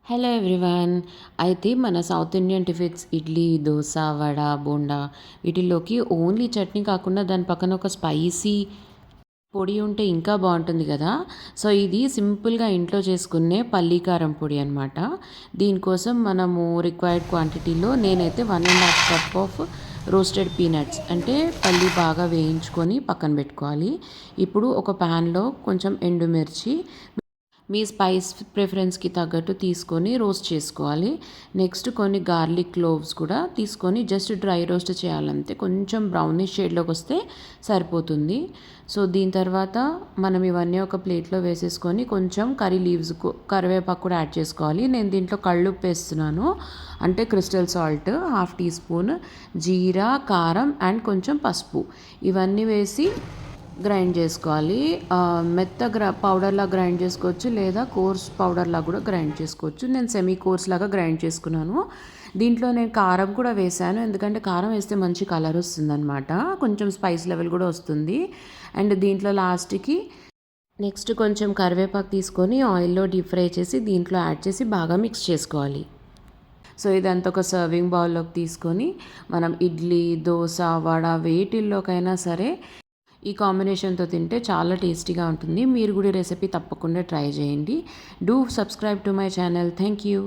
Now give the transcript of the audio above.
Hello everyone. అయితే మన south Indian tiffins idli, dosa, vada, bonda వీటిల్లోకి ఓన్లీ చట్నీ కాకుండా దాని పక్కన ఒక స్పైసీ పొడి ఉంటే ఇంకా బాగుంటుంది కదా. సో ఇది సింపుల్గా ఇంట్లో చేసుకునే పల్లీ కారం పొడి అనమాట. దీనికోసం మనము రిక్వైర్డ్ క్వాంటిటీలో నేనైతే 1.5 కప్ ఆఫ్ రోస్టెడ్ పీనట్స్ అంటే పల్లి బాగా వేయించుకొని పక్కన పెట్టుకోవాలి. ఇప్పుడు ఒక ప్యాన్లో కొంచెం ఎండుమిర్చి మీ స్పైస్ ప్రిఫరెన్స్కి తగ్గట్టు తీసుకొని రోస్ట్ చేసుకోవాలి. నెక్స్ట్ కొన్ని గార్లిక్ క్లోవ్స్ కూడా తీసుకొని జస్ట్ డ్రై రోస్ట్ చేయాలంతే. కొంచెం బ్రౌనిష్ షేడ్లోకి వస్తే సరిపోతుంది. సో దీని తర్వాత మనం ఇవన్నీ ఒక ప్లేట్లో వేసేసుకొని కొంచెం కర్రీ లీవ్స్ కరివేపాకు కూడా యాడ్ చేసుకోవాలి. నేను దీంట్లో కళ్ళుప్పు వేస్తున్నాను, అంటే క్రిస్టల్ సాల్ట్ 1/2 టీ స్పూన్, జీరా, కారం అండ్ కొంచెం పసుపు ఇవన్నీ వేసి గ్రైండ్ చేసుకోవాలి. మెత్తగా పౌడర్లా గ్రైండ్ చేసుకోవచ్చు, లేదా కోర్స్ పౌడర్లా కూడా గ్రైండ్ చేసుకోవచ్చు. నేను సెమీ కోర్స్ లాగా గ్రైండ్ చేసుకున్నాను. దీంట్లో నేను కారం కూడా వేసాను, ఎందుకంటే కారం వేస్తే మంచి కలర్ వస్తుందన్నమాట, కొంచెం స్పైస్ లెవెల్ కూడా వస్తుంది. అండ్ దీంట్లో లాస్ట్కి నెక్స్ట్ కొంచెం కరివేపాకు తీసుకొని ఆయిల్లో డీప్ ఫ్రై చేసి దీంట్లో యాడ్ చేసి బాగా మిక్స్ చేసుకోవాలి. సో ఇదంతా ఒక సర్వింగ్ బౌల్లోకి తీసుకొని మనం ఇడ్లీ, దోశ, వడ వేటిల్లోకైనా సరే ఈ కాంబినేషన్తో తింటే చాలా టేస్టీగా ఉంటుంది. మీరు కూడా రెసిపీ తప్పకుండా ట్రై చేయండి. Do subscribe to my channel. Thank you.